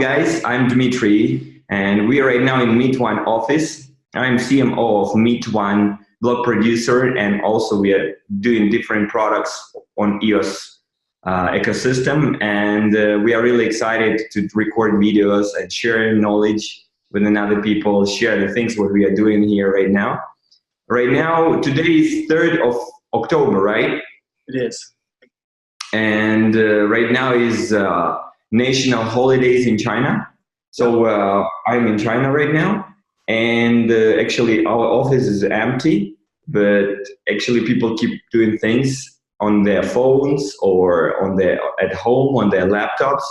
guys, I'm Dmitri, and we are right now in Meet.One office. I'm CMO of Meet.One Block Producer, and also we are doing different products on EOS ecosystem, and we are really excited to record videos and share knowledge with other people, share the things what we are doing here right now. Right now, today is 3rd of October, right? It is. And right now is national holidays in China. So I'm in China right now, and actually our office is empty, but actually people keep doing things on their phones or at home on their laptops.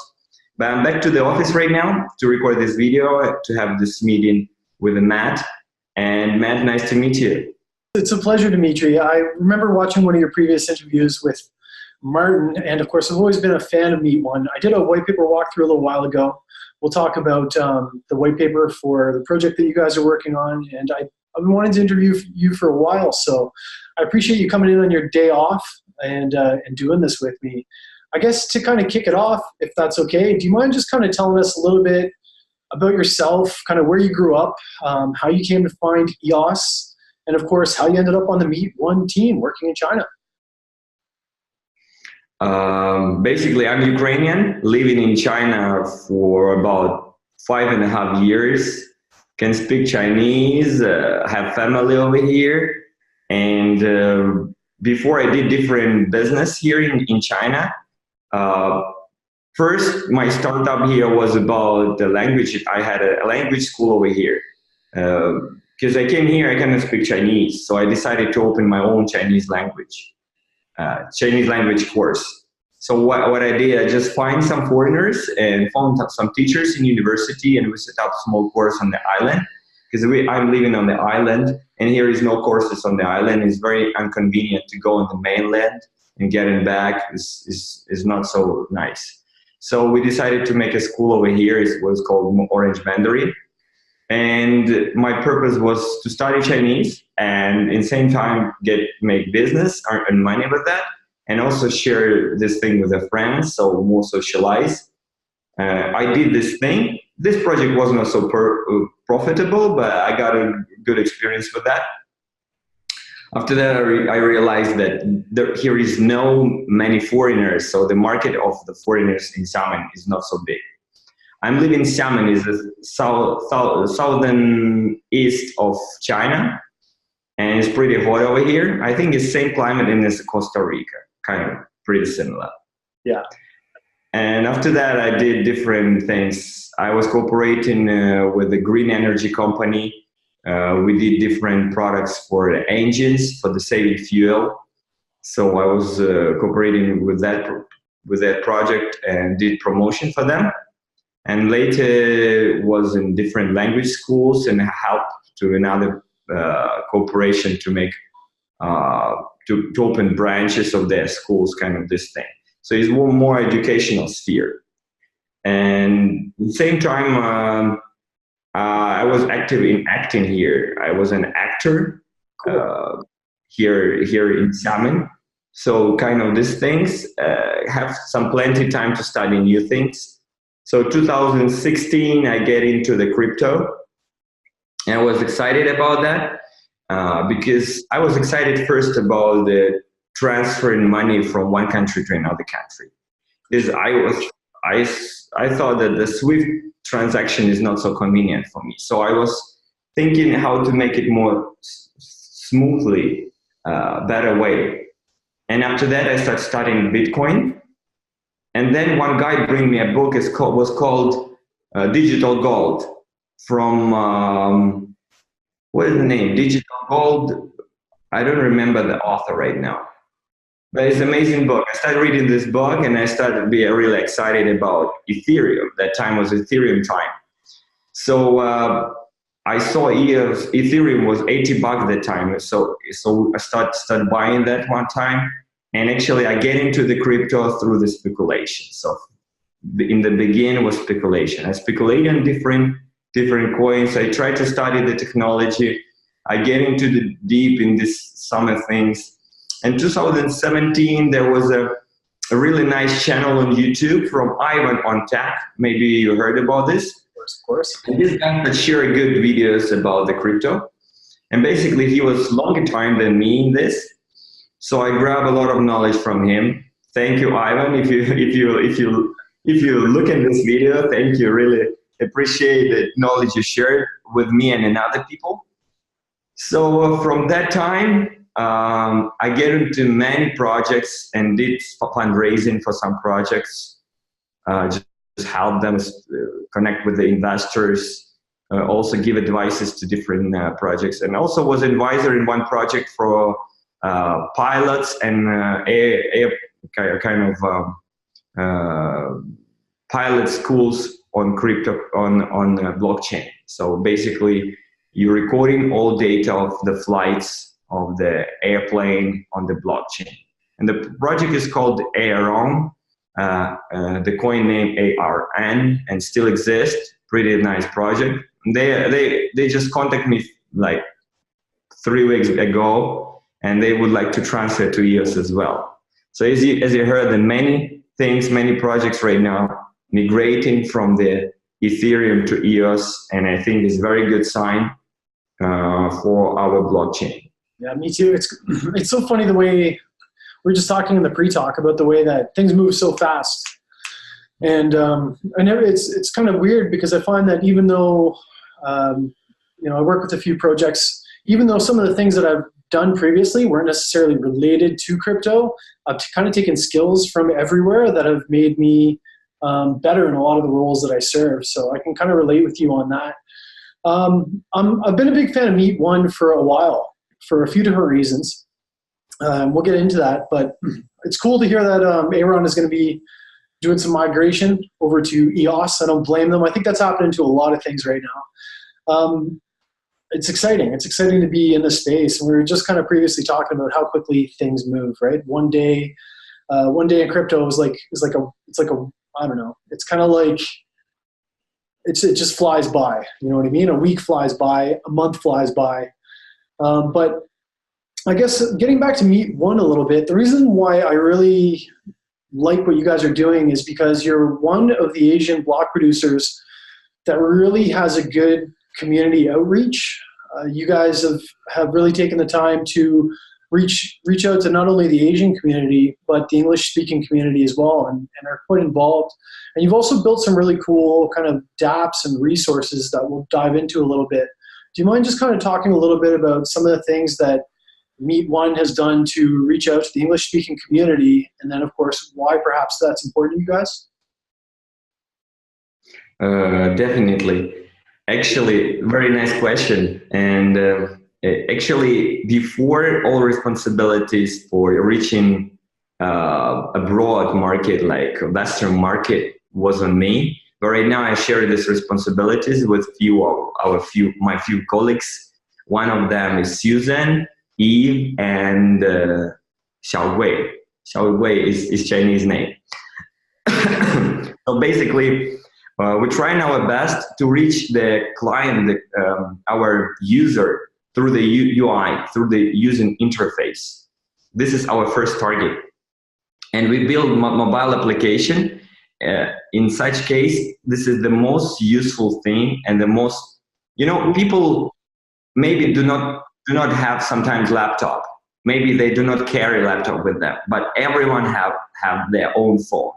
But I'm back to the office right now to record this video, to have this meeting with Matt. And Matt, nice to meet you. It's a pleasure, Dmitri. I remember watching one of your previous interviews with Martin, and of course I've always been a fan of Meet.One. I did a white paper walkthrough a little while ago. We'll talk about the white paper for the project that you guys are working on, and I've been wanting to interview you for a while, so I appreciate you coming in on your day off and doing this with me. I guess to kind of kick it off, if that's okay, do you mind just kind of telling us a little bit about yourself, kind of where you grew up, how you came to find EOS, and of course how you ended up on the Meet.One team working in China? Basically, I'm Ukrainian, living in China for about 5.5 years, can speak Chinese, have family over here, and before I did different business here in China, first my startup here was about the language. I had a language school over here. Because I came here, I cannot speak Chinese, so I decided to open my own Chinese language course. So what I did, I just find some foreigners and found some teachers in university, and we set up a small course on the island, because I'm living on the island, and here is no courses on the island. It's very inconvenient to go on the mainland, and getting back is not so nice. So we decided to make a school over here. It was called Orange Mandarin. And my purpose was to study Chinese and in the same time make business, earn money with that, and also share this thing with the friends, so more socialize. I did this thing. This project was not so profitable, but I got a good experience with that. After that, I realized that here is no many foreigners, so the market of the foreigners in Xiamen is not so big. I'm living in Xiamen, is the southern east of China, and it's pretty hot over here. I think it's same climate in this Costa Rica, kind of pretty similar. Yeah. And after that, I did different things. I was cooperating with a green energy company. We did different products for the engines, for the saving fuel. So I was cooperating with that project and did promotion for them. And later was in different language schools and helped to another corporation to make to open branches of their schools, kind of this thing. So it's one more educational sphere. And at the same time, I was active in acting here. I was an actor here in Xiamen. So kind of these things, have some plenty time to study new things. So 2016, I get into the crypto, and I was excited about that because I was excited first about the transferring money from one country to another country. Because I thought that the SWIFT transaction is not so convenient for me. So I was thinking how to make it more smoothly, better way. And after that, I started studying Bitcoin. And then one guy bring me a book. Was called Digital Gold from what is the name? Digital Gold. I don't remember the author right now, but it's an amazing book. I started reading this book, and I started to be really excited about Ethereum. That time was Ethereum time. So I saw Ethereum was $80 at the time. So I started buying that one time. And actually, I get into the crypto through the speculation. So in the beginning was speculation. I speculate on different coins. I try to study the technology. I get into the deep in this summer things. In 2017, there was a really nice channel on YouTube from Ivan on Tech. Maybe you heard about this. Of course. And this guy would share good videos about the crypto. And basically, he was longer time than me in this. So I grabbed a lot of knowledge from him. Thank you, Ivan. If you look at this video, thank you. Really appreciate the knowledge you shared with me and other people. So from that time, I get into many projects and did fundraising for some projects. Just help them connect with the investors. Also give advices to different projects, and also was advisor in one project for pilots and pilot schools on crypto on blockchain. So basically, you're recording all data of the flights of the airplane on the blockchain, and the project is called ARON. The coin name ARN, and still exists. Pretty nice project. They just contacted me like 3 weeks ago, and they would like to transfer to EOS as well. So as you heard, there are many things, many projects right now migrating from the Ethereum to EOS, and I think it's a very good sign for our blockchain. Yeah, me too. It's so funny the way we're just talking in the pre-talk about the way that things move so fast. And I know it's kind of weird because I find that even though, I work with a few projects, even though some of the things that I've done previously weren't necessarily related to crypto, I've kind of taken skills from everywhere that have made me better in a lot of the roles that I serve. So I can kind of relate with you on that. I've been a big fan of Meet.One for a while for a few different reasons. We'll get into that, but it's cool to hear that Aaron is going to be doing some migration over to EOS. I don't blame them. I think that's happening to a lot of things right now. It's exciting. It's exciting to be in this space. And we were just kind of previously talking about how quickly things move, right? One day in crypto is like I don't know. It's kind of like it just flies by. You know what I mean? A week flies by, a month flies by. But I guess getting back to Meet.One a little bit, the reason why I really like what you guys are doing is because you're one of the Asian block producers that really has a good community outreach. You guys have really taken the time to reach out to not only the Asian community, but the English-speaking community as well, and are quite involved. And you've also built some really cool kind of dApps and resources that we'll dive into a little bit. Do you mind just kind of talking a little bit about some of the things that Meet.One has done to reach out to the English-speaking community, and then, of course, why perhaps that's important to you guys? Definitely. Actually, very nice question. And actually, before, all responsibilities for reaching a broad market like a Western market was on me. But right now, I share these responsibilities with my few colleagues. One of them is Susan, Eve, and Xiao Wei. Xiao Wei is Chinese name. So basically, we're trying our best to reach the client, our user, through the UI, through the user interface. This is our first target. And we build mobile application. In such case, this is the most useful thing and the most, people maybe do not have sometimes laptop. Maybe they do not carry laptop with them, but everyone have their own phone.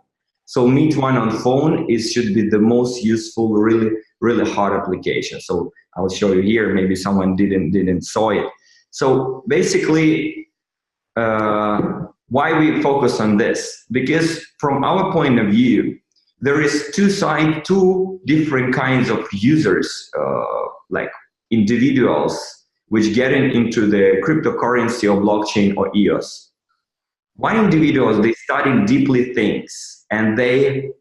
So Meet.One on phone should be the most useful, really, really hard application. So I'll show you here. Maybe someone didn't saw it. So basically, why we focus on this? Because from our point of view, there is two different kinds of users, like individuals, which get into the cryptocurrency or blockchain or EOS. One individuals, they study deeply things, and they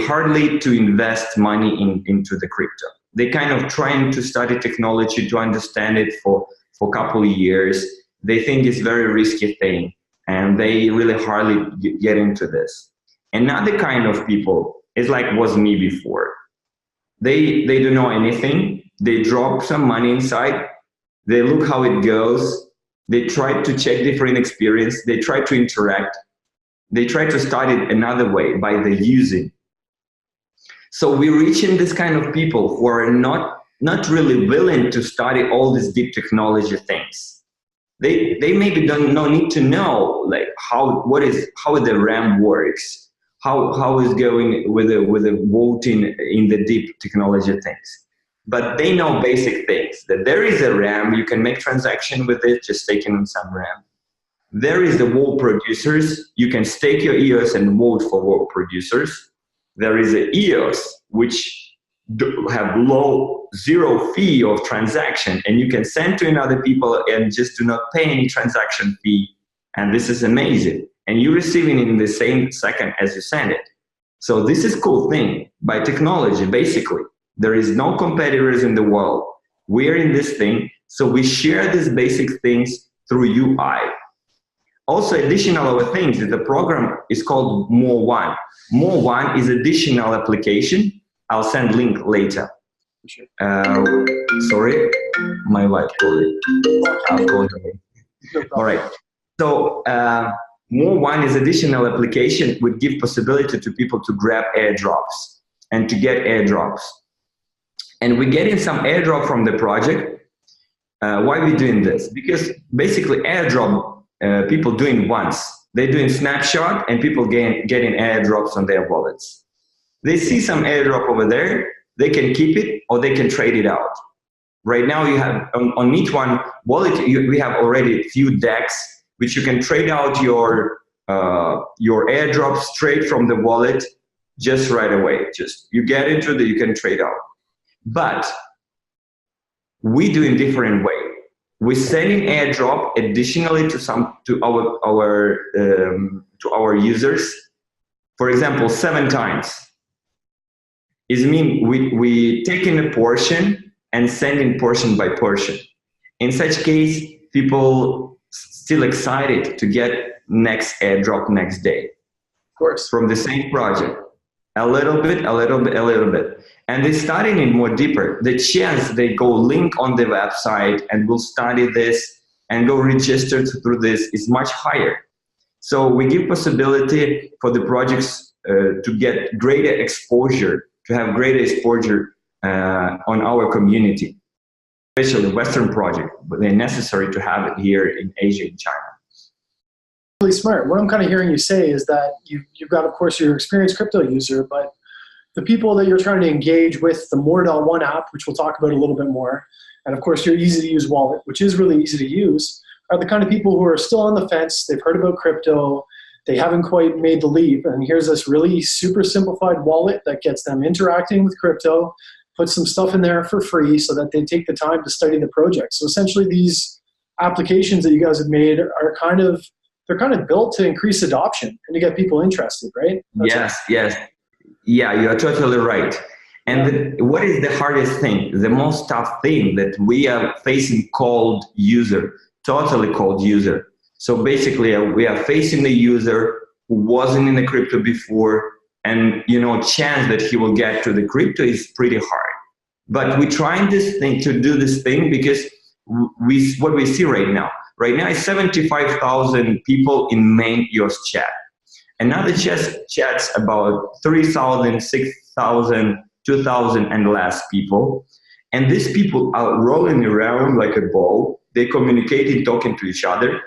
hardly to invest money into the crypto. They kind of trying to study technology to understand it for a couple of years. They think it's very risky thing, and they really hardly get into this. Another kind of people is like was me before. They don't know anything. They drop some money inside. They look how it goes. They try to check different experience. They try to interact. They try to start it another way by the using. So we're reaching this kind of people who are not really willing to study all these deep technology things. They maybe don't need to know like how the RAM works, how is going with the voting in the deep technology things. But they know basic things, that there is a RAM, you can make transaction with it, just taking in some RAM. There is the wall producers, you can stake your EOS and vote for wall producers. There is a EOS, which have zero fee of transaction, and you can send to another people and just do not pay any transaction fee. And this is amazing. And you're receiving it in the same second as you send it. So this is cool thing by technology, basically. There is no competitors in the world. We're in this thing, so we share these basic things through UI. Also, additional other things, the program is called Meet.One. Meet.One is additional application. I'll send link later. Sorry, my wife called it. I'll call it. All right. So Meet.One is additional application would give possibility to people to grab airdrops and to get airdrops. And we're getting some airdrop from the project. Why are we doing this? Because basically airdrop, people doing once. They're doing snapshot and people getting airdrops on their wallets. They see some airdrop over there, they can keep it or they can trade it out. Right now you have on Meet.One wallet, we have already a few decks which you can trade out your airdrop straight from the wallet just right away. Just you get into you can trade out. But we do in different way. We're sending airdrop additionally to our users. For example, 7 times. It means we taking a portion and sending portion by portion. In such case, people still excited to get next airdrop next day. Of course. From the same project. A little bit, a little bit, a little bit. And they're studying it more deeper. The chance they go link on the website and will study this and go register through this is much higher. So we give possibility for the projects to get greater exposure, to have greater exposure on our community, especially Western project, but they're necessary to have it here in Asia and China. Really smart. What I'm kind of hearing you say is that you've got, of course, your experienced crypto user, but the people that you're trying to engage with the More.One app, which we'll talk about a little bit more, and of course your easy to use wallet, which is really easy to use, are the kind of people who are still on the fence. They've heard about crypto. They haven't quite made the leap. And here's this really super simplified wallet that gets them interacting with crypto, put some stuff in there for free so that they take the time to study the project. So essentially these applications that you guys have made are they're kind of built to increase adoption and to get people interested, right? Yes. Yeah, you are totally right. And what is the hardest thing? The most tough thing that we are facing cold user, totally cold user. So basically we are facing the user who wasn't in the crypto before, and chance that he will get to the crypto is pretty hard. But we're trying to do this thing because what we see right now is 75,000 people in main EOS chat. Another chats about 3,000, 6,000, 2,000 and less people. And these people are rolling around like a ball. They communicating, talking to each other.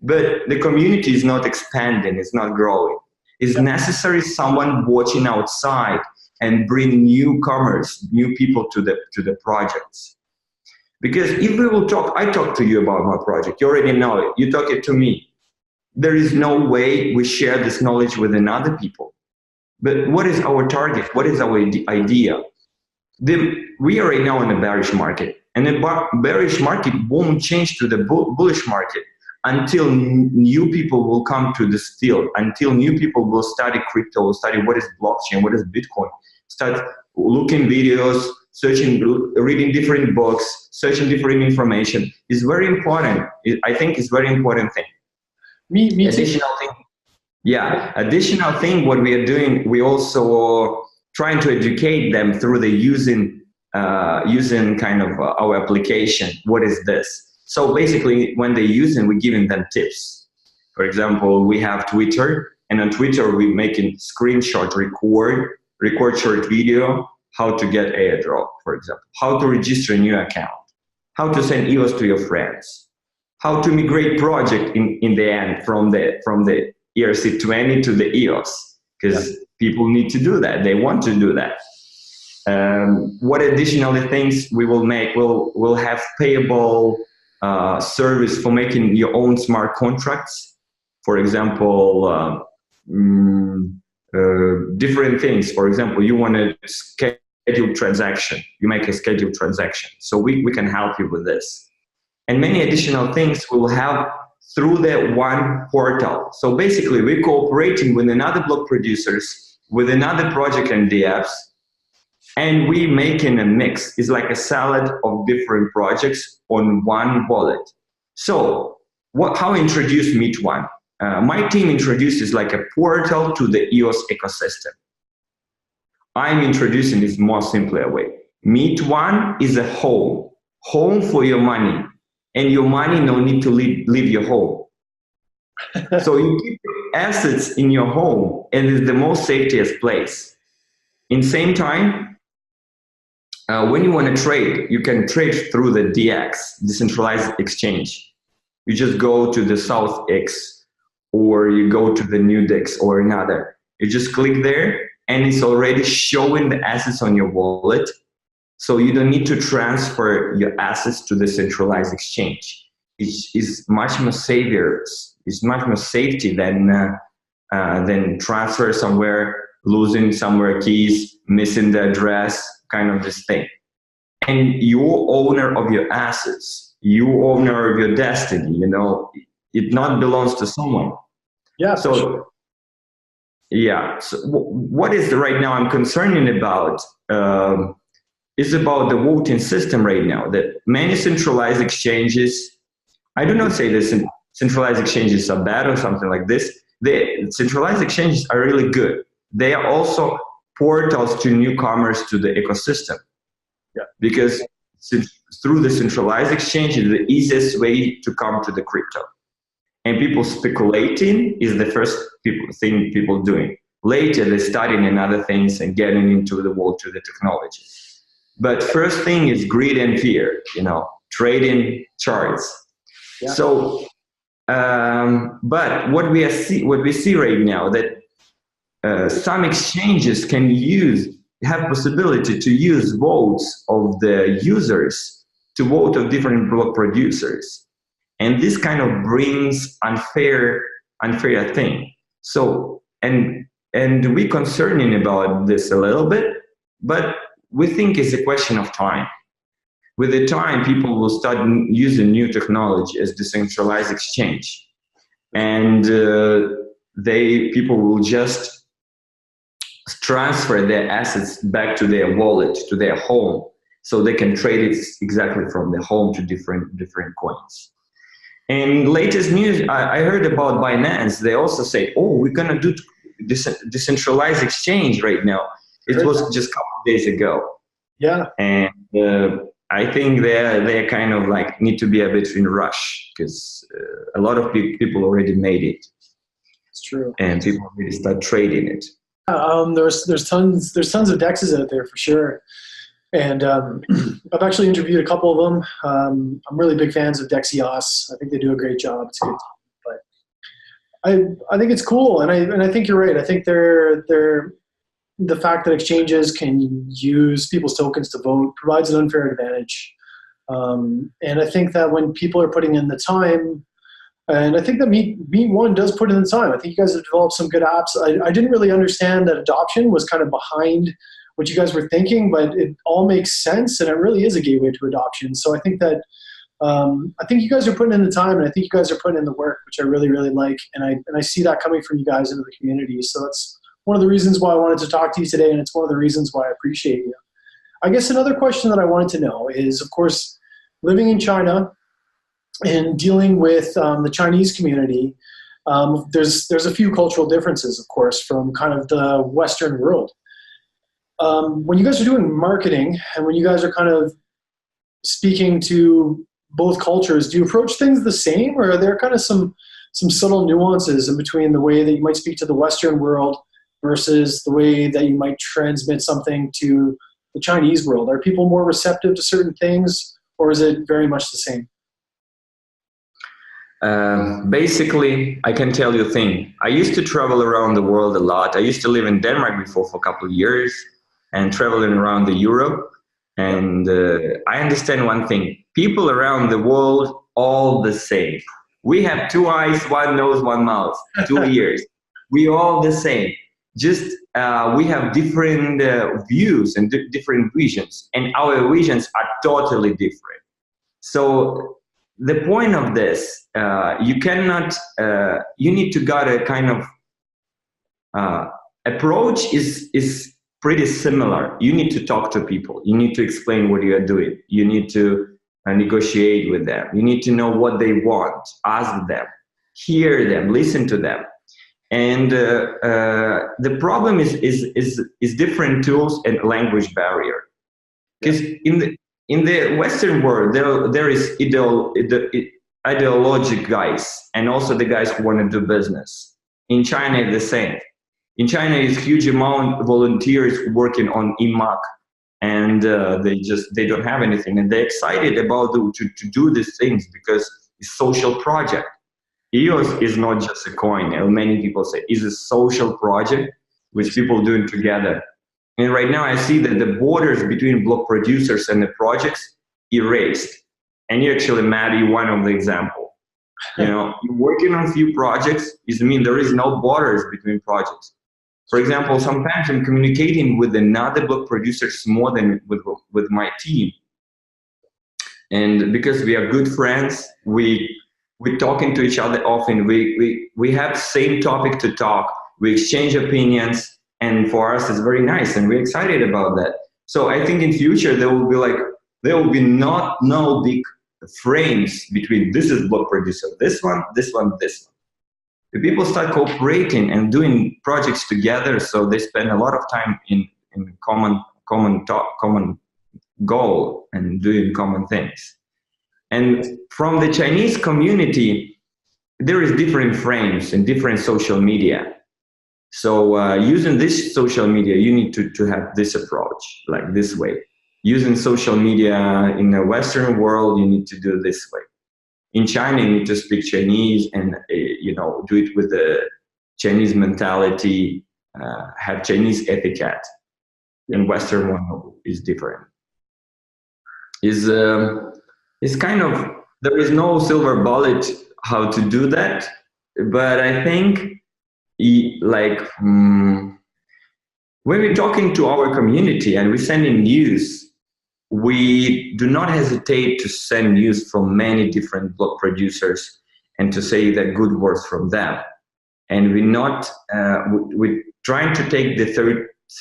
But the community is not expanding, it's not growing. It's necessary someone watching outside and bring newcomers, new people to the projects. Because if we will I talk to you about my project, you already know it, you talk it to me. There is no way we share this knowledge with another people. But what is our target? What is our idea? We are right now in a bearish market, and the bearish market won't change to the bullish market until new people will come to this field, until new people will study crypto, will study what is blockchain, what is Bitcoin, start looking videos, searching, reading different books, searching different information. Is very important. I think it's very important thing. Additional thing. Yeah, additional thing, what we are doing, we also trying to educate them through the using kind of our application. What is this? So basically, when they're using, we're giving them tips. For example, we have Twitter. And on Twitter, we make a screenshot, record short video, how to get airdrop, for example, how to register a new account, how to send EOS to your friends, how to migrate project in the end from the ERC20 to the EOS, because people need to do that. They want to do that. What additional things we will make? We'll have payable service for making your own smart contracts. For example, different things. For example, you want to schedule transaction. You make a scheduled transaction. So we can help you with this. And many additional things we will have through the one portal. So basically, we're cooperating with another block producers, with another project and DApps, and we making a mix. It's like a salad of different projects on one wallet. So how introduce Meet.One? My team introduces like a portal to the EOS ecosystem. I'm introducing this more simpler way. Meet.One is a home for your money, and your money no need to leave your home. So you keep your assets in your home, and it's the most safest place. In same time, when you want to trade, you can trade through the DX, decentralized exchange. You just go to the SouthX, or you go to the NewDex or another. You just click there, and it's already showing the assets on your wallet. So you don't need to transfer your assets to the centralized exchange. It's much more safer. It's much more safety than transfer somewhere, losing somewhere keys, missing the address, kind of this thing. And you're owner of your assets. You owner of your destiny. You know, it not belongs to someone. Yeah. So, sure. Yeah. So what is right now I'm concerned about is about the voting system right now. That many centralized exchanges, I do not say that centralized exchanges are bad or something like this. The centralized exchanges are really good. They are also portals to newcomers to the ecosystem. Yeah. Because through the centralized exchange is the easiest way to come to the crypto. And people speculating is the first thing people doing. Later, they're studying in other things and getting into the world to the technology. But first thing is greed and fear, you know, trading charts. Yeah. So, but what we see right now that some exchanges can have possibility to use votes of the users to vote of different block producers. And this kind of brings unfair thing. So, and we're concerning about this a little bit, but we think it's a question of time. With the time, people will start using new technology as decentralized exchange. And people will just transfer their assets back to their wallet, to their home, so they can trade it exactly from the home to different coins. And latest news, I heard about Binance. They also say, oh, we're going to do decentralized exchange right now. It was just a couple of days ago. Yeah. And I think they're kind of like need to be a bit in rush because a lot of people already made it. It's true. And people really start trading it. There's tons of DEXs out there for sure. And I've actually interviewed a couple of them. I'm really big fans of EOS. I think they do a great job. It's good. But I think it's cool, and I think you're right. I think the fact that exchanges can use people's tokens to vote provides an unfair advantage. And I think that when people are putting in the time, and I think that Meet.One does put in the time. I think you guys have developed some good apps. I didn't really understand that adoption was kind of behind what you guys were thinking, but it all makes sense, and it really is a gateway to adoption. So I think that you guys are putting in the time, and I think you guys are putting in the work, which I really, really like, and I see that coming from you guys into the community. So that's one of the reasons why I wanted to talk to you today, and it's one of the reasons why I appreciate you. I guess another question that I wanted to know is, of course, living in China and dealing with the Chinese community, there's a few cultural differences, of course, from kind of the Western world. When you guys are doing marketing and when you guys are kind of speaking to both cultures, do you approach things the same, or are there kind of some some subtle nuances in between the way that you might speak to the Western world versus the way that you might transmit something to the Chinese world? Are people more receptive to certain things, or is it very much the same? Basically, I can tell you a thing. I used to travel around the world a lot. I used to live in Denmark before for a couple of years and traveling around the Europe. And I understand one thing. People around the world, all the same. We have two eyes, one nose, one mouth, 2 ears. We all the same. Just we have different views and different visions. And our visions are totally different. So the point of this, you cannot, you need to got a kind of approach is pretty similar. You need to talk to people. You need to explain what you are doing. You need to negotiate with them. You need to know what they want, ask them, hear them, listen to them. And the problem is different tools and language barrier. Because in the Western world, there is ideologic guys and also the guys who want to do business. In China, it's the same. In China, it's huge amount of volunteers working on IMAC, and they don't have anything, and they're excited about to do these things because it's social project. EOS is not just a coin, and many people say it's a social project which people doing together. And right now I see that the borders between block producers and the projects erased. And you actually, Maddie, one of the example. You know, you're working on a few projects, it means there is no borders between projects. For example, sometimes I'm communicating with another block producers more than with my team. And because we are good friends, we're talking to each other often. We have the same topic to talk. We exchange opinions. And for us, it's very nice, and we're excited about that. So I think in future there will be no big frames between this is block producer, this one, this one, this one. The people start cooperating and doing projects together, so they spend a lot of time in common goal and doing common things. And from the Chinese community, there is different frames and different social media. So using this social media, you need to have this approach, like this way. Using social media in the Western world, you need to do this way. In China, you need to speak Chinese and do it with the Chinese mentality, have Chinese etiquette. And Western one is different. It's kind of, there is no silver bullet how to do that, but I think when we're talking to our community and we send in news, we do not hesitate to send news from many different block producers and to say that good words from them. And we're trying to take the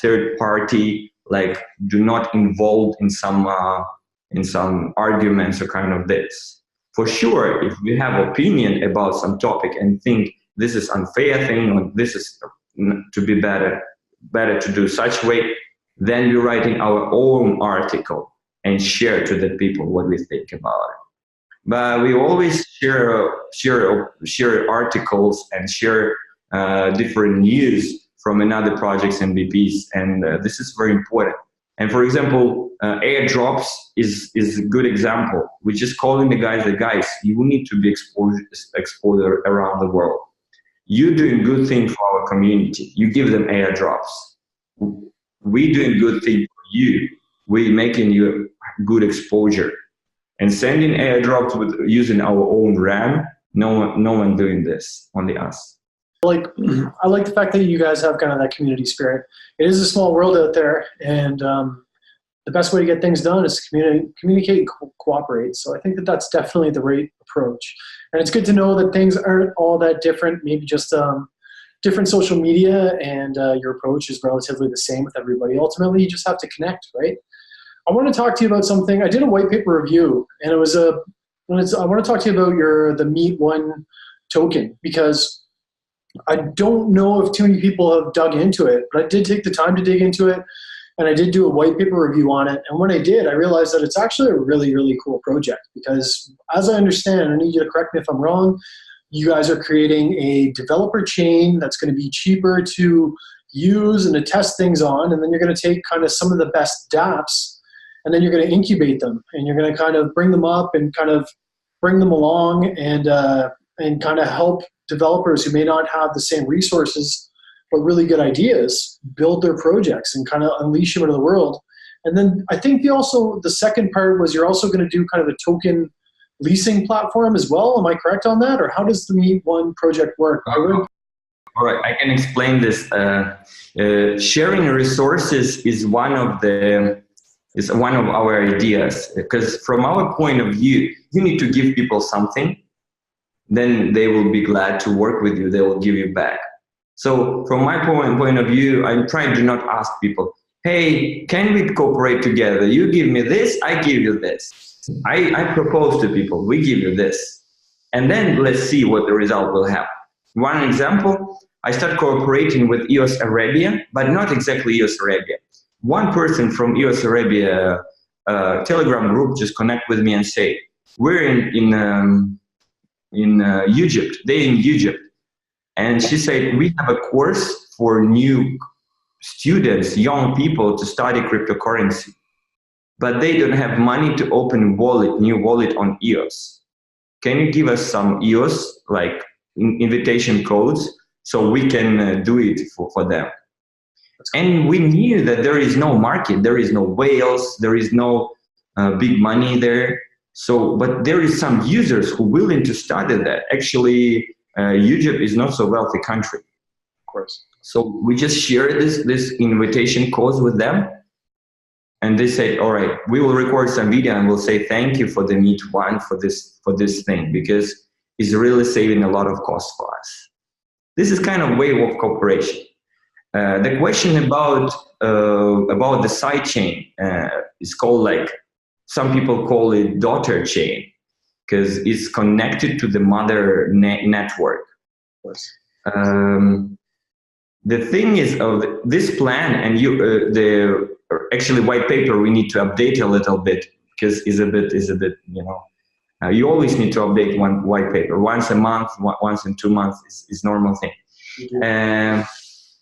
third party, like do not involve in some arguments or kind of this. For sure, if we have opinion about some topic and think this is unfair thing, or this is to be better to do such way, then we're writing our own article and share to the people what we think about it. But we always share articles and share different news from another projects and BPs, and this is very important. And for example, airdrops is a good example. We're just calling the guys, you need to be exposed around the world. You're doing good thing for our community. You give them airdrops. We're doing good thing for you. We're making you good exposure. And sending airdrops with using our own RAM, no one doing this, only us. I like the fact that you guys have kind of that community spirit. It is a small world out there, and the best way to get things done is to communicate and cooperate. So I think that that's definitely the right approach. And it's good to know that things aren't all that different, maybe just different social media, and your approach is relatively the same with everybody. Ultimately, you just have to connect, right? I want to talk to you about something. I did a white paper review, and I want to talk to you about the Meet.One token, because I don't know if too many people have dug into it, but I did take the time to dig into it, and I did do a white paper review on it. And when I did, I realized that it's actually a really, really cool project, because as I understand, I need you to correct me if I'm wrong, you guys are creating a developer chain that's going to be cheaper to use and to test things on, and then you're going to take kind of some of the best dApps, and then you're going to incubate them, and you're going to kind of bring them up and kind of bring them along and kind of help developers who may not have the same resources but really good ideas build their projects and kind of unleash them into the world. And then I think the second part was you're also going to do kind of a token leasing platform as well. Am I correct on that? Or how does the Meet.One project work? All right, I can explain this. Sharing resources is one of our ideas, because from our point of view, you need to give people something, then they will be glad to work with you. They will give you back. So from my point of view, I'm trying to not ask people, hey, can we cooperate together? You give me this, I give you this. I propose to people, we give you this. And then let's see what the result will have. One example, I start cooperating with EOS Arabia, but not exactly EOS Arabia. One person from EOS Arabia Telegram group just connect with me and say, we're in Egypt, they're in Egypt. And she said, we have a course for new students, young people to study cryptocurrency, but they don't have money to open new wallet on EOS. Can you give us some EOS, like invitation codes, so we can do it for them? And we knew that there is no market, there is no whales, there is no big money there. So, but there is some users who are willing to study that. Actually, Egypt is not so wealthy country. Of course. So we just share this invitation codes with them. And they say, all right, we will record some video and we'll say thank you for the Meet.One for this thing, because it's really saving a lot of cost for us. This is kind of way of cooperation. The question about the sidechain is called, like, some people call it daughter chain, because it's connected to the mother network. The thing is, this plan and the actually white paper, we need to update a little bit, because is a bit you always need to update one white paper once a month, once in 2 months is normal thing.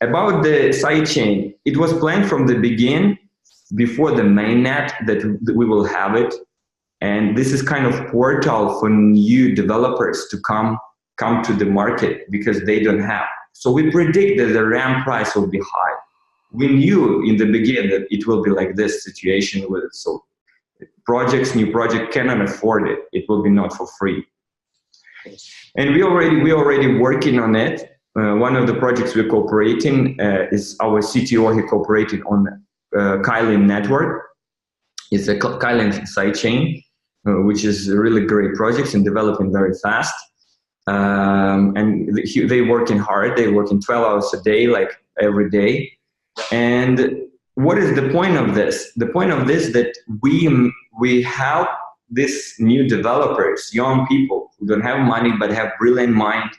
About the sidechain, it was planned from the beginning, before the mainnet, that we will have it. And this is kind of portal for new developers to come to the market, because they don't have. So we predict that the RAM price will be high. We knew in the beginning that it will be like this situation with it. So new project cannot afford it. It will be not for free. And we already working on it. One of the projects we're cooperating is our CTO. He cooperated on Kylin network. It's a Kylin sidechain, which is a really great project and developing very fast. And they working hard. They working 12 hours a day, like every day. And what is the point of this? The point of this that we help these new developers, young people who don't have money but have brilliant mind,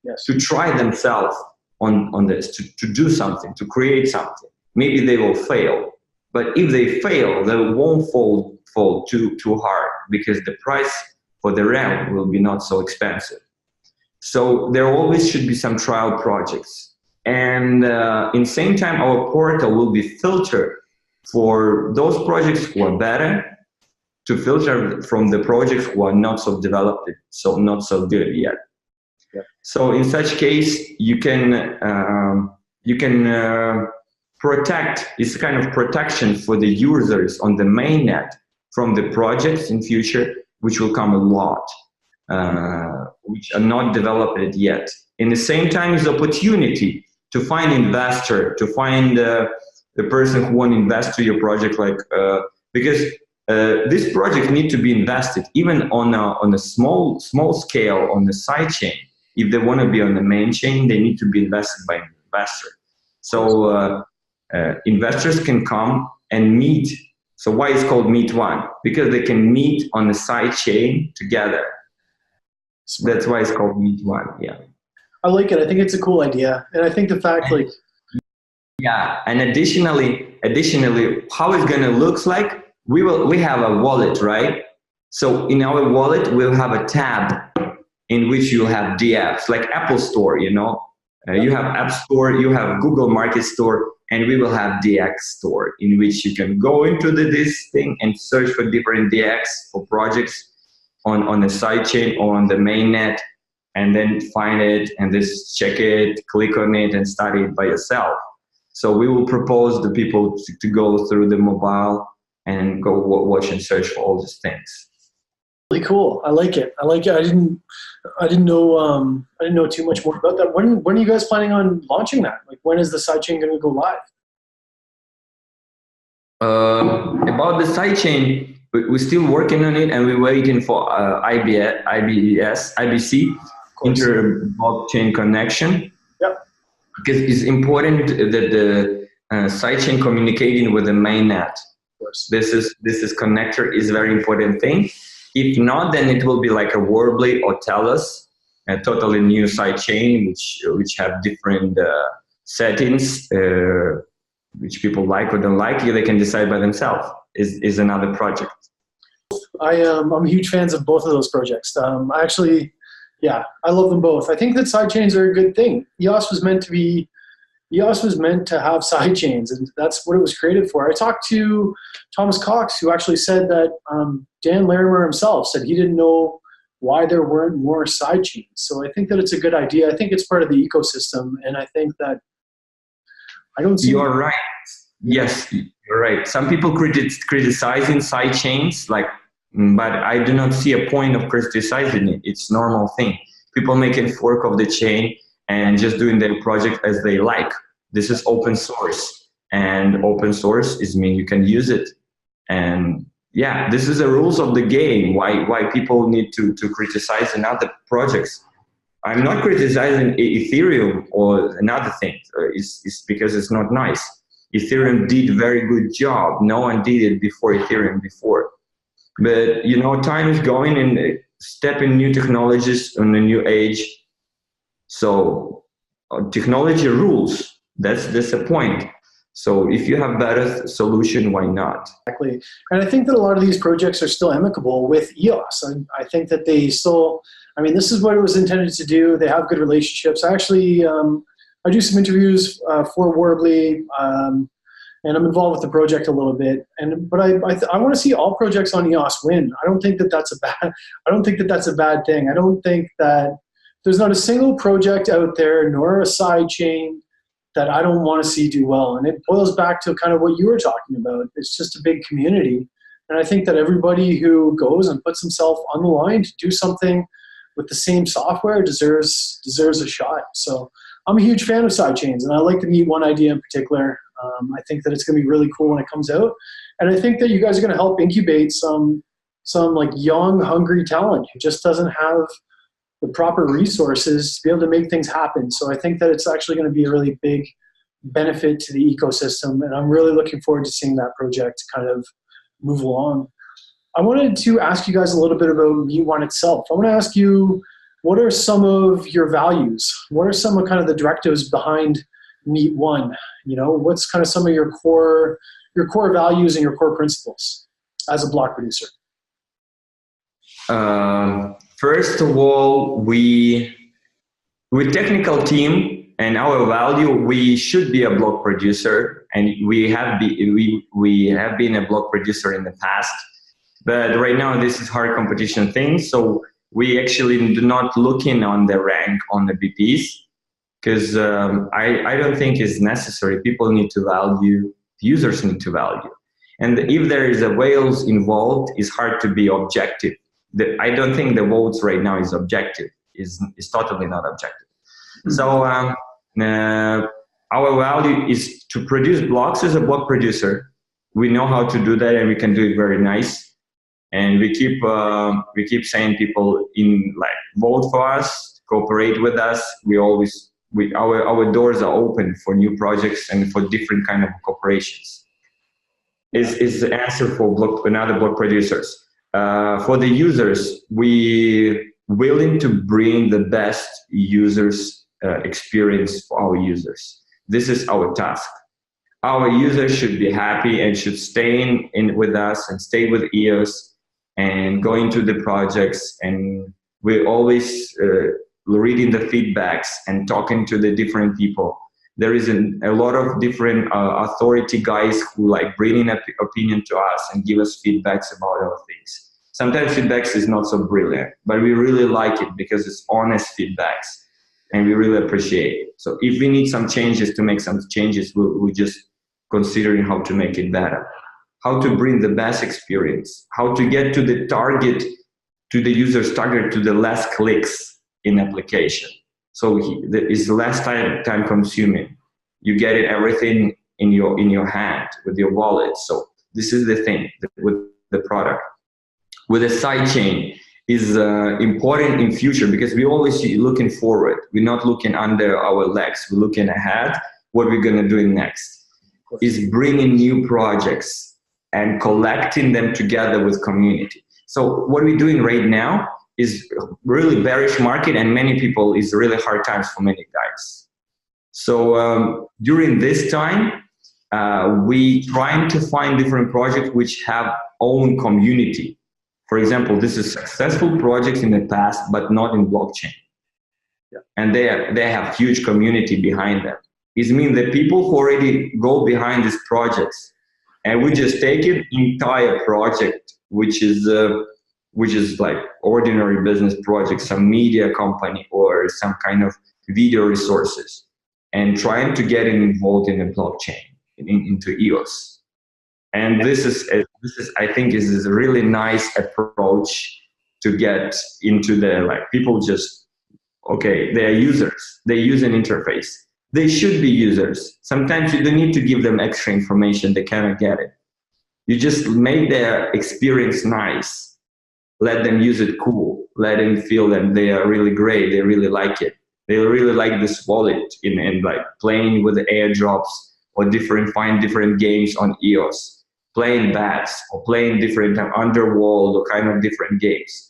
yes, to try themselves on this, to do something, to create something. Maybe they will fail, but if they fail, they won't fall too hard, because the price for the RAM will be not so expensive. So there always should be some trial projects. And in the same time, our portal will be filtered for those projects who are better, to filter from the projects who are not so developed, so not so good yet. Yeah. So in such case, you can protect, it's kind of protection for the users on the mainnet from the projects in future, which will come a lot, which are not developed yet. In the same time, is opportunity to find investor, to find the person who want to invest to your project, because this project need to be invested even on a small scale on the side chain. If they want to be on the main chain, they need to be invested by an investor. So investors can come and meet. So why it's called Meet.One? Because they can meet on the side chain together. So that's why it's called Meet.One. Yeah. I like it. I think it's a cool idea. And I think the fact yeah, and additionally, how it's gonna look like, we have a wallet, right? So in our wallet, we'll have a tab. in which you have the apps like Apple Store, you know. You have App Store, you have Google Market Store, and we will have DX Store, in which you can go into this thing and search for different DX for projects on the sidechain or on the mainnet, and then find it and just check it, click on it, and study it by yourself. So we will propose the people to go through the mobile and go watch and search for all these things. Really cool. I like it. I like it. I didn't know too much more about that. When are you guys planning on launching that? Like, when is the sidechain going to go live? About the sidechain, we're still working on it, and we're waiting for IBC, inter-blockchain connection. Yep. Because it's important that the sidechain communicating with the mainnet. This is connector is very important thing. If not, then it will be like a Warbly or Telus, a totally new sidechain which have different settings, which people like or don't like. They can decide by themselves. Is another project. I'm a huge fan of both of those projects. I love them both. I think that sidechains are a good thing. EOS was meant to have sidechains, and that's what it was created for. I talked to Thomas Cox, who actually said that Dan Larimer himself said he didn't know why there weren't more sidechains. So I think that it's a good idea. I think it's part of the ecosystem, and I think that I don't see... You're right. Yes, you're right. Some people criticizing sidechains, but I do not see a point of criticizing it. It's a normal thing. People making fork of the chain and just doing their project as they like. This is open source, and open source means you can use it. And yeah, this is the rules of the game. Why people need to criticize another projects. I'm not criticizing Ethereum or another thing. It's because it's not nice. Ethereum did a very good job. No one did it before Ethereum before. But you know, time is going and step in new technologies on a new age. So technology rules. That's the point. So if you have better solution, why not? Exactly. And I think that a lot of these projects are still amicable with EOS. I think that they still, I mean, this is what it was intended to do. They have good relationships. I actually, I do some interviews for Warbly, and I'm involved with the project a little bit. But I want to see all projects on EOS win. I don't think that that's a bad thing. I don't think that there's not a single project out there, nor a side chain, that I don't want to see do well. And it boils back to kind of what you were talking about. It's just a big community. And I think that everybody who goes and puts himself on the line to do something with the same software deserves a shot. So I'm a huge fan of sidechains, and I like the Meet.One idea in particular. I think that it's going to be really cool when it comes out. And I think that you guys are going to help incubate some like young, hungry talent who just doesn't have the proper resources to be able to make things happen. So I think that it's actually going to be a really big benefit to the ecosystem, and I'm really looking forward to seeing that project kind of move along. I wanted to ask you guys a little bit about Meet.One itself. I want to ask you, what are some of your values? What are some of kind of the directives behind Meet.One? You know, what's kind of some of your core values and your core principles as a block producer? First of all, we're technical team, and our value, we should be a block producer, and we have been a block producer in the past. But right now, this is hard competition thing, so we actually do not looking on the rank on the BPs, because I don't think it's necessary. People need to value, users need to value. And if there is a whales involved, it's hard to be objective. I don't think the votes right now is objective. Is totally not objective. Mm-hmm. So our value is to produce blocks as a block producer. We know how to do that, and we can do it very nice. And we keep saying people vote for us, cooperate with us. Our doors are open for new projects and for different kind of corporations. Is the answer for another block producers. For the users, we willing to bring the best users experience for our users. This is our task. Our users should be happy and should stay in with us and stay with EOS and go into the projects and We always reading the feedbacks and talking to the different people. There is a lot of different authority guys who like bringing an opinion to us and give us feedbacks about our things. Sometimes feedbacks is not so brilliant, but we really like it because it's honest feedbacks and we really appreciate it. So if we need some changes to make some changes, we're just considering how to make it better, how to bring the best experience, how to get to the target, to the user's target, to the less clicks in application. So it's less time consuming. You get it everything in your hand with your wallet. So this is the thing with the product. With a sidechain is important in future because we always looking forward. We're not looking under our legs. We're looking ahead. What we're gonna do next is bringing new projects and collecting them together with community. So what we're doing right now is really bearish market, and many people is really hard times for many guys. So during this time, we trying to find different projects which have own community. For example, this is successful projects in the past, but not in blockchain. Yeah. And they have huge community behind them. It means that people who already go behind these projects, and we just take an entire project, which is like ordinary business project, some media company or some kind of video resources, and trying to get it involved in the blockchain, into EOS. And this is I think is a really nice approach to get into the, like, people just, okay, they are users, they use an interface. They should be users. Sometimes you don't need to give them extra information, they cannot get it. You just make their experience nice. Let them use it cool. Let them feel that they are really great. They really like it. They really like this wallet in like playing with the airdrops or find different games on EOS, playing bats or playing different underworld or kind of different games.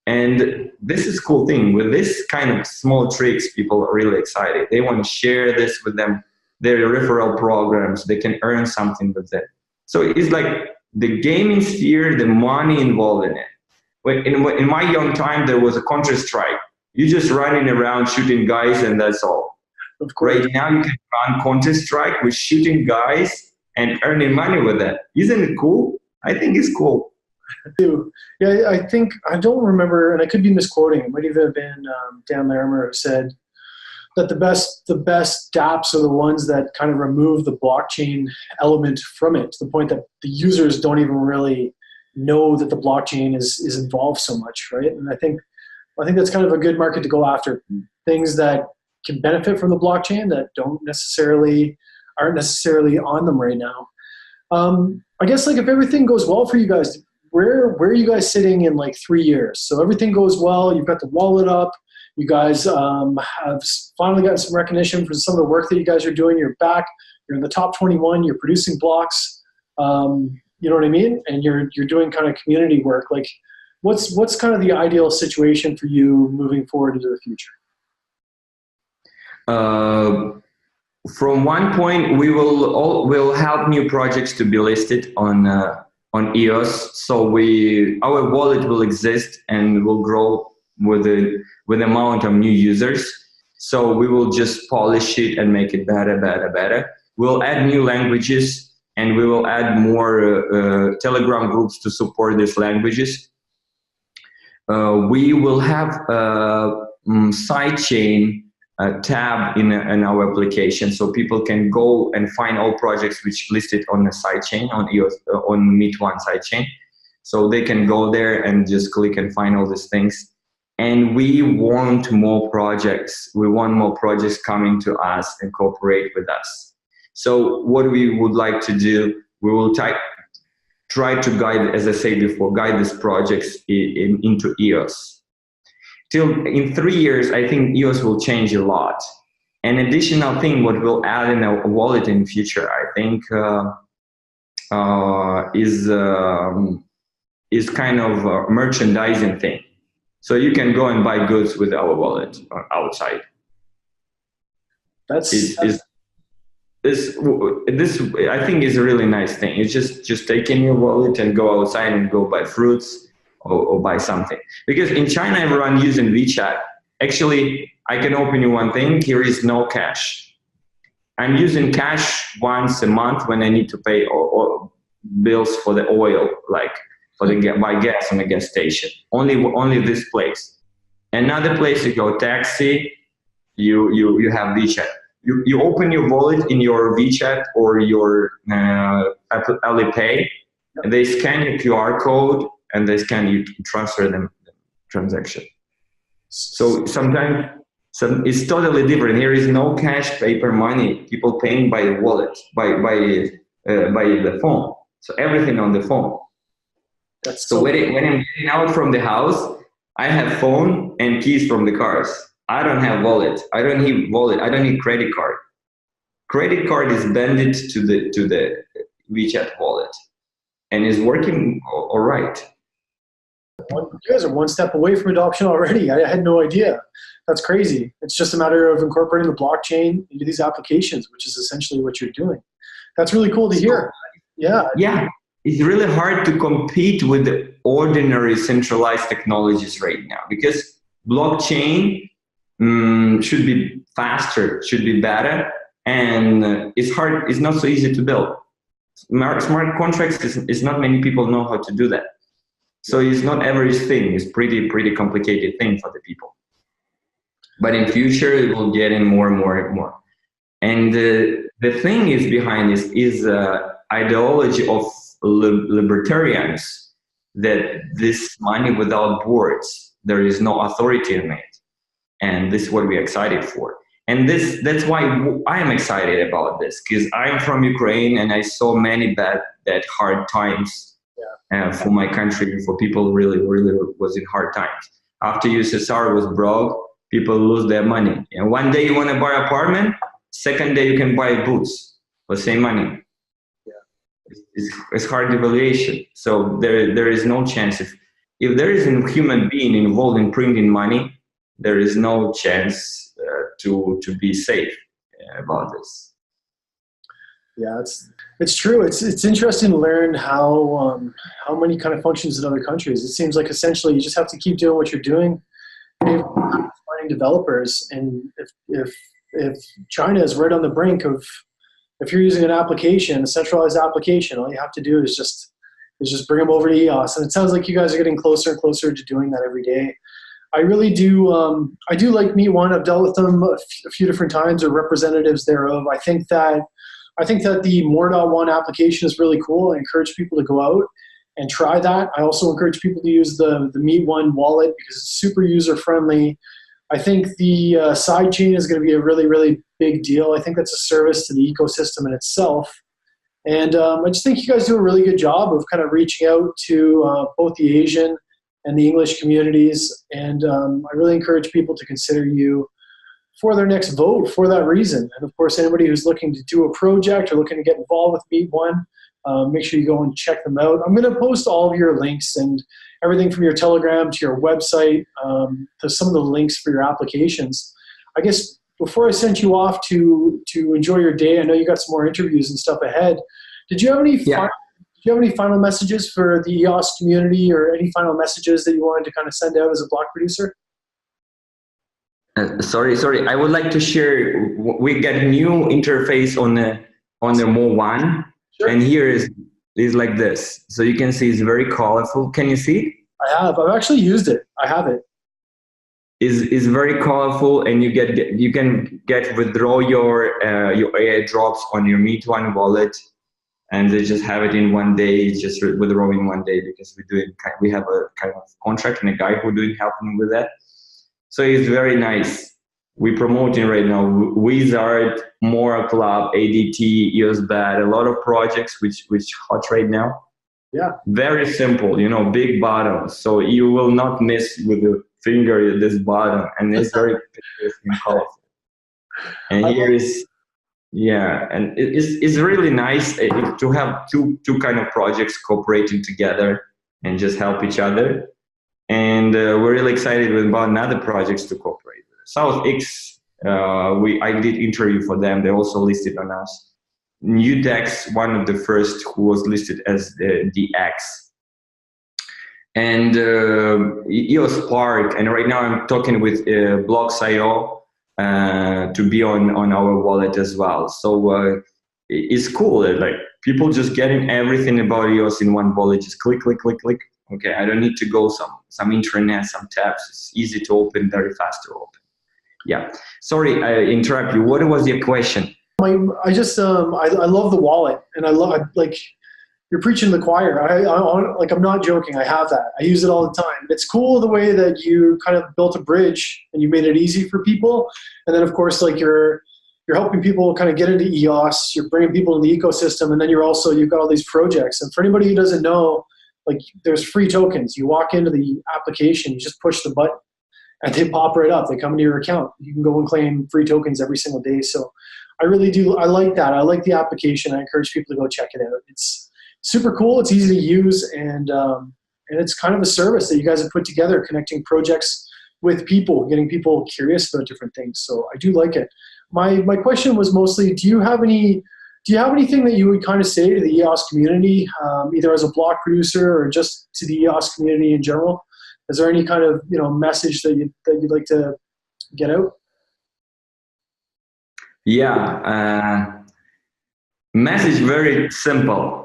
And this is cool thing. With this kind of small tricks, people are really excited. They want to share this with them, their referral programs. They can earn something with it. So it's like the gaming sphere, the money involved in it. In my young time, there was a Counter-Strike. You're just running around shooting guys and that's all. Of course. Right now you can run Counter-Strike with shooting guys and earning money with that. Isn't it cool? I think it's cool. Yeah, I think, I don't remember, and I could be misquoting, it might even have been Dan Larimer who said that the best dApps are the ones that kind of remove the blockchain element from it, to the point that the users don't even really know that the blockchain is involved so much, right? And I think that's kind of a good market to go after. Things that can benefit from the blockchain that aren't necessarily on them right now. I guess, like, if everything goes well for you guys, where are you guys sitting in like 3 years? So everything goes well, you've got the wallet up, you guys have finally gotten some recognition for some of the work that you guys are doing, you're back, you're in the top 21, you're producing blocks, you know what I mean? And you're doing kind of community work. Like, what's kind of the ideal situation for you moving forward into the future? From one point, we'll help new projects to be listed on EOS. So our wallet will exist and will grow with the amount of new users. So we will just polish it and make it better. We'll add new languages and we will add more Telegram groups to support these languages. We will have sidechain tab in our application, so people can go and find all projects which listed on the sidechain, on EOS, on Meet.One sidechain. So they can go there and just click and find all these things. And we want more projects. We want more projects coming to us and cooperate with us. So what we would like to do, we will try to guide, as I said before, guide these projects into EOS. In 3 years, I think EOS will change a lot. An additional thing what we'll add in our wallet in the future, I think, is kind of a merchandising thing. So you can go and buy goods with our wallet outside. This I think is a really nice thing. It's just take in your wallet and go outside and go buy fruits or buy something. Because in China, everyone using WeChat. Actually, I can open you one thing. Here is no cash. I'm using cash once a month when I need to pay or bills for the oil, like for the buy gas on the gas station. Only this place. Another place you go taxi, you have WeChat. You open your wallet in your WeChat or your Alipay, and they scan your QR code and they scan you to transfer them the transaction. So sometimes it's totally different. Here is no cash, paper money. People paying by the wallet, by the phone. So everything on the phone. So when I'm getting out from the house, I have phone and keys from the cars. I don't have wallet. I don't need wallet. I don't need credit card. Credit card is banded to the WeChat wallet, and is working all right. You guys are one step away from adoption already. I had no idea. That's crazy. It's just a matter of incorporating the blockchain into these applications, which is essentially what you're doing. That's really cool to hear. Yeah. Yeah. It's really hard to compete with the ordinary centralized technologies right now, because blockchain should be faster, should be better, and it's hard. It's not so easy to build. Smart contracts is not many people know how to do that. So it's not average thing. It's pretty complicated thing for the people. But in future, it will get in more and more and more. And the thing is behind this is ideology of libertarians, that this money without borders, there is no authority in it. And this is what we're excited for. And that's why I am excited about this, because I'm from Ukraine and I saw many bad hard times for my country, for people really was in hard times. After USSR was broke, people lose their money. And one day you want to buy an apartment, second day you can buy boots for the same money. It's hard devaluation. So there is no chance. If there is a human being involved in printing money, there is no chance to be safe about this. Yeah, it's true. It's interesting to learn how money kind of functions in other countries. It seems like essentially you just have to keep doing what you're doing, finding developers. And if China is right on the brink of, if you're using an application, a centralized application, all you have to do is just bring them over to EOS. And it sounds like you guys are getting closer and closer to doing that every day. I really do. I do like Meet.One. I've dealt with them a few different times, or representatives thereof. I think that the More.One application is really cool. I encourage people to go out and try that. I also encourage people to use the Meet.One wallet because it's super user friendly. I think the sidechain is going to be a really big deal. I think that's a service to the ecosystem in itself. And I just think you guys do a really good job of kind of reaching out to both the Asian and the English communities. And I really encourage people to consider you for their next vote for that reason. And of course, anybody who's looking to do a project or looking to get involved with Meet.One, make sure you go and check them out. I'm going to post all of your links and everything from your Telegram to your website to some of the links for your applications. I guess before I sent you off to enjoy your day, I know you got some more interviews and stuff ahead. Did you have any final messages for the EOS community, or any final messages that you wanted to kind of send out as a block producer? Sorry. I would like to share. We got a new interface on the More.One, sure. And here is like this. So you can see it's very colorful. Can you see? I have. I've actually used it. I have it. Is very colorful, and you can withdraw your airdrops on your Meet.One wallet, and they just have it in one day. Just withdraw in one day, because we have a kind of contract and a guy who helping with that. So it's very nice. We're promoting right now Wizard, Mora Club, ADT, EOS BAT, a lot of projects which hot right now. Yeah. Very simple, big bottom. So you will not miss with your finger this bottom, and it's very colorful. And here is, and it's really nice to have two kind of projects cooperating together and just help each other. And we're really excited about another projects to cooperate with. SouthX, I did interview for them. They also listed on us. Newdex, one of the first who was listed as the X. and EOS Spark, and right now I'm talking with Blocks.io to be on our wallet as well. So it's cool. Like people just getting everything about EOS in one wallet. Just click, click, click, click. Okay, I don't need to go some internet, some tabs. It's easy to open, very fast to open. Yeah. Sorry, I interrupt you. What was your question? I love the wallet, and like you're preaching to the choir. Like I'm not joking. I have that. I use it all the time. It's cool the way that you kind of built a bridge and you made it easy for people, and then of course like you're helping people kind of get into EOS. You're bringing people in the ecosystem, and then you've got all these projects. And for anybody who doesn't know, like there's free tokens. You walk into the application, you just push the button, and they pop right up. They come into your account. You can go and claim free tokens every single day. So I really do. I like that. I like the application. I encourage people to go check it out. It's super cool. It's easy to use, and it's kind of a service that you guys have put together, connecting projects with people, getting people curious about different things. So I do like it. My question was mostly, do you have anything that you would kind of say to the EOS community, either as a block producer or just to the EOS community in general? Is there any kind of message that you'd like to get out? Yeah, message very simple.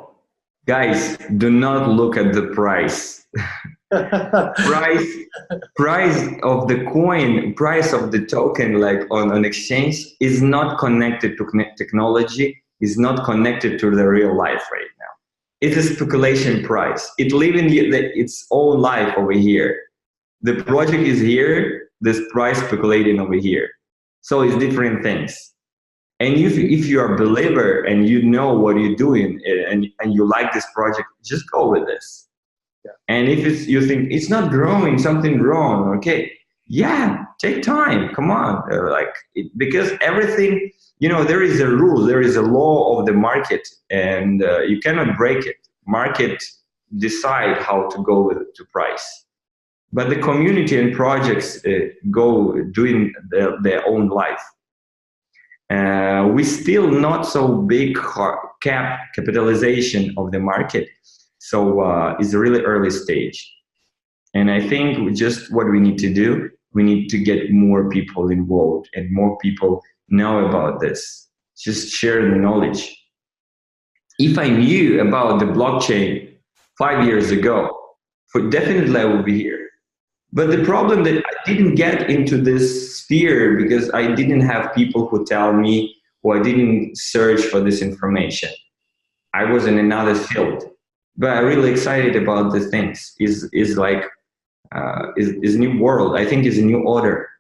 Guys, do not look at the price. price of the coin, price of the token, like on exchange, is not connected to technology, is not connected to the real life right now. It is speculation price. It lives in its own life over here. The project is here, this price speculating over here. So it's different things. And if you are a believer and you know what you're doing and you like this project, just go with this. Yeah. And if you think it's not growing, something wrong, okay, yeah, take time, come on. Because everything, there is a rule, there is a law of the market, and you cannot break it. Market decide how to go to price. But the community and projects go doing their own life. We still not so big capitalization of the market, so it's a really early stage. And I think just what we need to do, we need to get more people involved and more people know about this. Just share the knowledge. If I knew about the blockchain 5 years ago, definitely I would be here. But the problem that I didn't get into this sphere because I didn't have people who tell me, or I didn't search for this information. I was in another field, but I'm really excited about the things. Is new world. I think is a new order.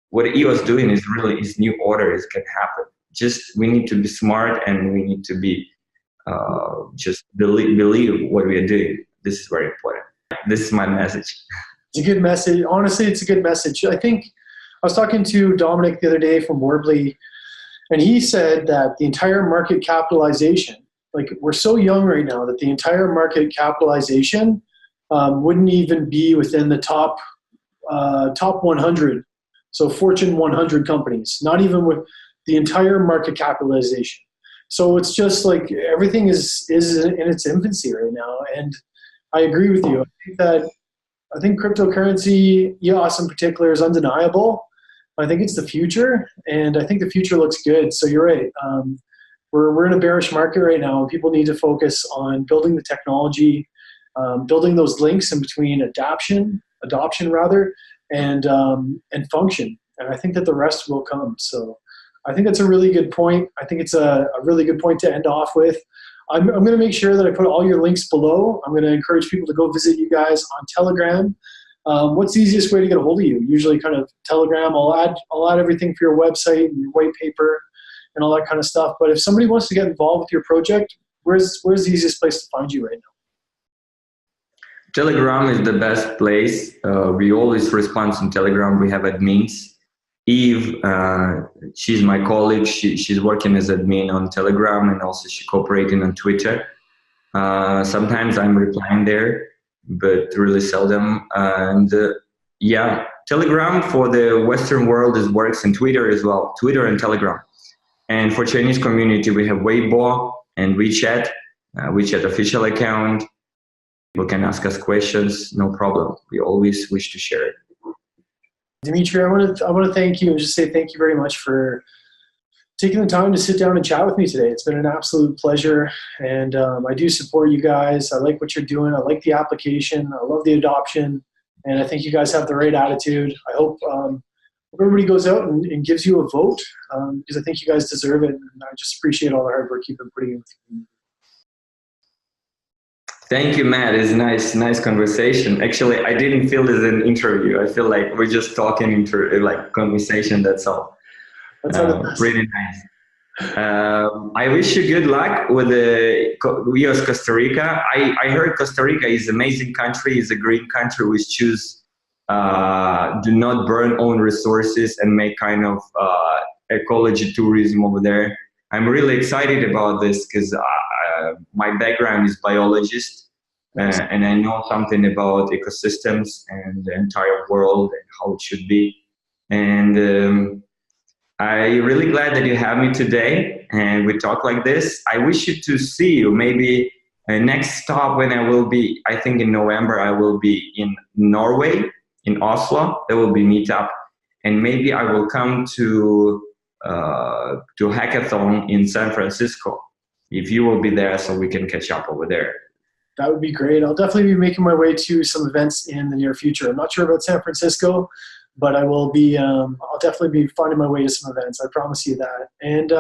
What EOS doing is new order. It can happen. Just we need to be smart and we need to be just believe what we are doing. This is very important. This is my message. It's a good message. Honestly, it's a good message. I think I was talking to Dominic the other day from Warbly, and he said that the entire market capitalization, like we're so young right now that the entire market capitalization wouldn't even be within the top 100. So Fortune 100 companies, not even with the entire market capitalization. So it's just like everything is in its infancy right now. And I agree with you. I think cryptocurrency, EOS in particular, is undeniable. I think it's the future, and I think the future looks good. So you're right. We're in a bearish market right now, and people need to focus on building the technology, building those links in between adoption rather, and function. And I think that the rest will come. So I think that's a really good point. I think it's a really good point to end off with. I'm going to make sure that I put all your links below. I'm going to encourage people to go visit you guys on Telegram. What's the easiest way to get a hold of you? Usually kind of Telegram. I'll add everything for your website and your white paper and all that kind of stuff. But if somebody wants to get involved with your project, where's the easiest place to find you right now? Telegram is the best place. We always respond on Telegram. We have admins. Eve, she's my colleague. She's working as admin on Telegram, and also she's cooperating on Twitter. Sometimes I'm replying there, but really seldom. And yeah, Telegram for the Western world works, and Twitter as well. Twitter and Telegram. And for Chinese community, we have Weibo and WeChat, WeChat official account. People can ask us questions, no problem. We always wish to share it. Dmitri, I want to thank you and just say thank you very much for taking the time to sit down and chat with me today. It's been an absolute pleasure, and I do support you guys. I like what you're doing. I like the application. I love the adoption, and I think you guys have the right attitude. I hope everybody goes out and gives you a vote, because I think you guys deserve it, and I just appreciate all the hard work you've been putting in. Thank you, Matt. It's nice conversation. Actually, I didn't feel it as an interview. I feel like we're just talking like conversation. That's all. That's really nice. I wish you good luck with the EOS Costa Rica. I heard Costa Rica is an amazing country. It's a green country which choose do not burn own resources and make kind of ecology tourism over there. I'm really excited about this because my background is biologist, and I know something about ecosystems and the entire world and how it should be. And I'm really glad that you have me today and we talk like this. I wish you to see you maybe next stop when I will be, I think in November, I will be in Norway, in Oslo. There will be meetup, and maybe I will come to hackathon in San Francisco if you will be there, so we can catch up over there. That would be great. I'll definitely be making my way to some events in the near future. I'm not sure about San Francisco, but I will be. I'll definitely be finding my way to some events. I promise you that. And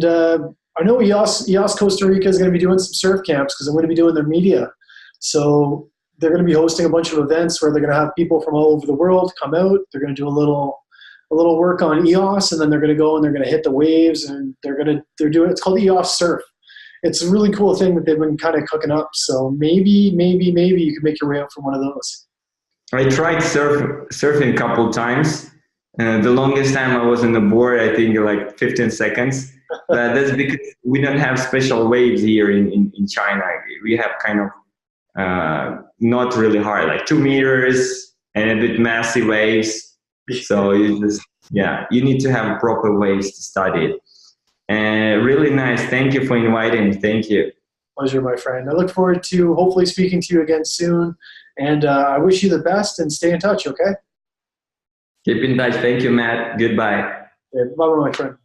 I know EOS Costa Rica is going to be doing some surf camps because I'm going to be doing their media. So they're going to be hosting a bunch of events where they're going to have people from all over the world come out. They're going to do a little work on EOS, and then they're going to go and they're going to hit the waves, and they're doing. It's called EOS Surf. It's a really cool thing that they've been kind of cooking up. So maybe you can make your way out from one of those. I tried surfing a couple times. The longest time I was on the board, I think like 15 seconds. But that's because we don't have special waves here in China. We have kind of not really hard, like 2 meters and a bit massive waves. So you need to have proper waves to study it. Really nice. Thank you for inviting me. Thank you. Pleasure, my friend. I look forward to hopefully speaking to you again soon. And I wish you the best, and stay in touch, okay? Keep in touch. Thank you, Matt. Goodbye. Yeah, bye-bye, my friend.